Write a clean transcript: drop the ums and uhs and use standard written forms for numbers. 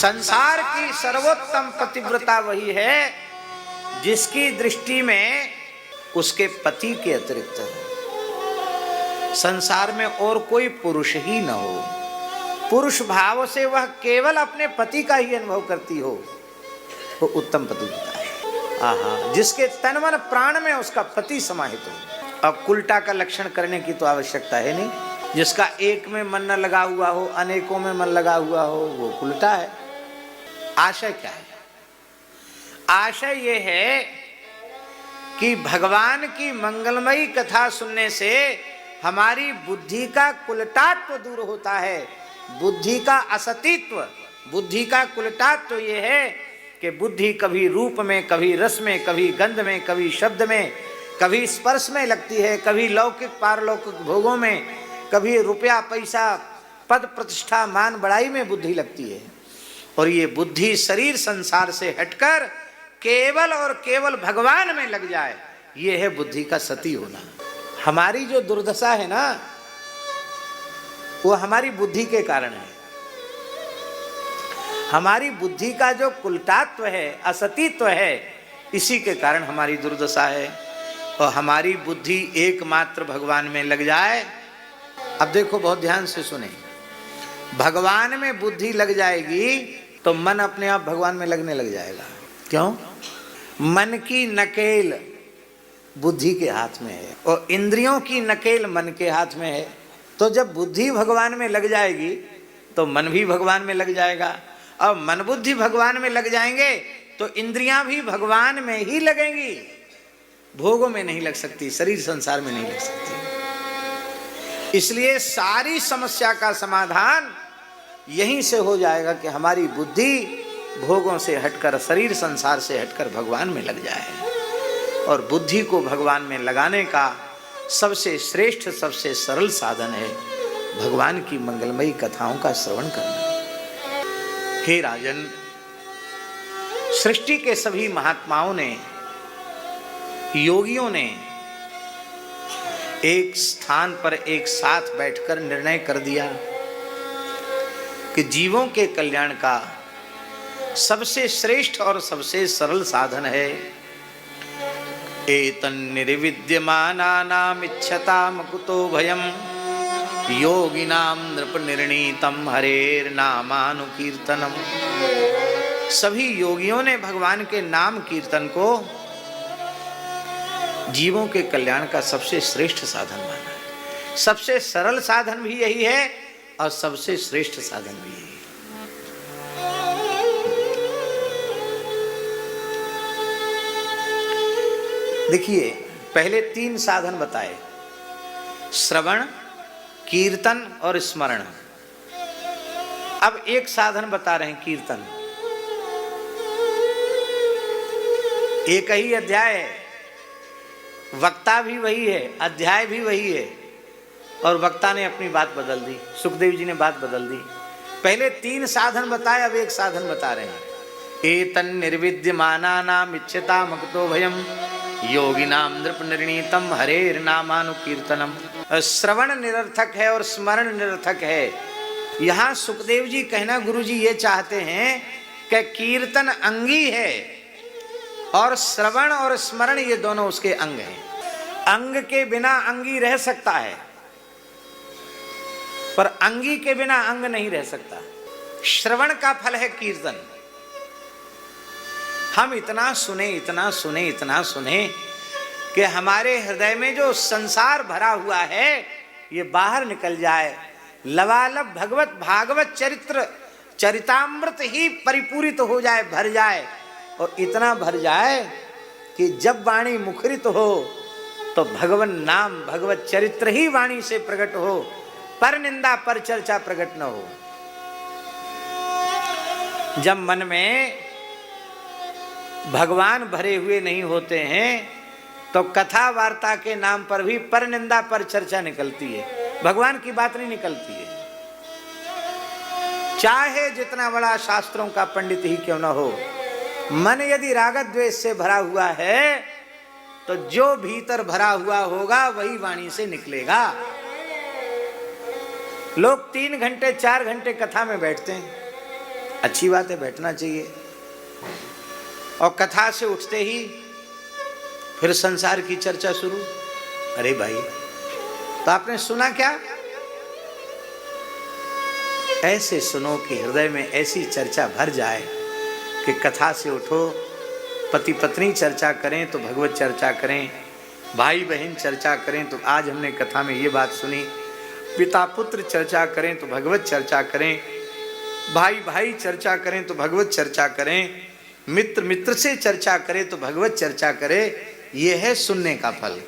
संसार की सर्वोत्तम पतिव्रता वही है जिसकी दृष्टि में उसके पति के अतिरिक्त संसार में और कोई पुरुष ही न हो। पुरुष भाव से वह केवल अपने पति का ही अनुभव करती हो, वो उत्तम पतिव्रता है। आहा, जिसके तन मन प्राण में उसका पति समाहित हो। अब उल्टा का लक्षण करने की तो आवश्यकता है नहीं। जिसका एक में मन न लगा हुआ हो, अनेकों में मन लगा हुआ हो, वो उल्टा है। आशय क्या है? आशय ये है कि भगवान की मंगलमयी कथा सुनने से हमारी बुद्धि का कुलटात्व दूर होता है। बुद्धि का असतित्व, बुद्धि का कुलटात्व ये है कि बुद्धि कभी रूप में, कभी रस में, कभी गंध में, कभी शब्द में, कभी स्पर्श में लगती है, कभी लौकिक पारलौकिक भोगों में, कभी रुपया पैसा पद प्रतिष्ठा मान बड़ाई में बुद्धि लगती है। और ये बुद्धि शरीर संसार से हटकर केवल और केवल भगवान में लग जाए, ये है बुद्धि का सती होना। हमारी जो दुर्दशा है ना, वो हमारी बुद्धि के कारण है। हमारी बुद्धि का जो कुलटात्व है, असतित्व है, इसी के कारण हमारी दुर्दशा है। और हमारी बुद्धि एकमात्र भगवान में लग जाए। अब देखो, बहुत ध्यान से सुने, भगवान में बुद्धि लग जाएगी तो मन अपने आप भगवान में लगने लग जाएगा। क्यों? मन की नकेल बुद्धि के हाथ में है और इंद्रियों की नकेल मन के हाथ में है। तो जब बुद्धि भगवान में लग जाएगी तो मन भी भगवान में लग जाएगा। और मन बुद्धि भगवान में लग जाएंगे तो इंद्रियां भी भगवान में ही लगेंगी, भोगों में नहीं लग सकती, शरीर संसार में नहीं लग सकती। इसलिए सारी समस्या का समाधान यहीं से हो जाएगा कि हमारी बुद्धि भोगों से हटकर, शरीर संसार से हटकर भगवान में लग जाए। और बुद्धि को भगवान में लगाने का सबसे श्रेष्ठ, सबसे सरल साधन है भगवान की मंगलमयी कथाओं का श्रवण करना। हे राजन, सृष्टि के सभी महात्माओं ने, योगियों ने एक स्थान पर एक साथ बैठकर निर्णय कर दिया कि जीवों के कल्याण का सबसे श्रेष्ठ और सबसे सरल साधन है एतन्निर्विद्यमानानाम इच्छताम कुतो भयम योगिनाम नृपनिर्णीतम हरेर्नामानुकीर्तनम। सभी योगियों ने भगवान के नाम कीर्तन को जीवों के कल्याण का सबसे श्रेष्ठ साधन माना है। सबसे सरल साधन भी यही है और सबसे श्रेष्ठ साधन भी यही है। देखिए, पहले 3 साधन बताए, श्रवण, कीर्तन और स्मरण। अब एक साधन बता रहे हैं, कीर्तन। एक ही अध्याय है, वक्ता भी वही है, अध्याय भी वही है, और वक्ता ने अपनी बात बदल दी, सुखदेव जी ने बात बदल दी। पहले 3 साधन बताए, अब एक साधन बता रहे हैं। एतन् निर्विद्यमानानाम इच्छताम कुतो भयम योगिनाम नृपनिर्णीतम हरेर्नामानुकीर्तनम। श्रवण निरर्थक है और स्मरण निरर्थक है। यहाँ सुखदेव जी कहना, गुरु जी ये चाहते हैं कि कीर्तन अंगी है और श्रवण और स्मरण ये दोनों उसके अंग हैं। अंग के बिना अंगी रह सकता है, पर अंगी के बिना अंग नहीं रह सकता। श्रवण का फल है कीर्तन। हम इतना सुने, इतना सुने, इतना सुने कि हमारे हृदय में जो संसार भरा हुआ है ये बाहर निकल जाए। लबालब भगवत भागवत चरित्र चरितामृत ही परिपूरित हो जाए, भर जाए। और इतना भर जाए कि जब वाणी मुखरित हो तो भगवन नाम, भगवत चरित्र ही वाणी से प्रकट हो, पर निंदा पर चर्चा प्रकट न हो। जब मन में भगवान भरे हुए नहीं होते हैं तो कथा वार्ता के नाम पर भी पर निंदा पर चर्चा निकलती है, भगवान की बात नहीं निकलती है। चाहे जितना बड़ा शास्त्रों का पंडित ही क्यों न हो, मन यदि राग द्वेष से भरा हुआ है तो जो भीतर भरा हुआ होगा वही वाणी से निकलेगा। लोग 3 घंटे 4 घंटे कथा में बैठते हैं, अच्छी बात है, बैठना चाहिए। और कथा से उठते ही फिर संसार की चर्चा शुरू। अरे भाई, तो आपने सुना क्या? ऐसे सुनो कि हृदय में ऐसी चर्चा भर जाए कि कथा से उठो, पति पत्नी चर्चा करें तो भगवत चर्चा करें, भाई बहन चर्चा करें तो आज हमने कथा में ये बात सुनी, पिता पुत्र चर्चा करें तो भगवत चर्चा करें, भाई भाई चर्चा करें तो भगवत चर्चा करें, मित्र मित्र से चर्चा करे तो भगवत चर्चा करे। यह है सुनने का फल।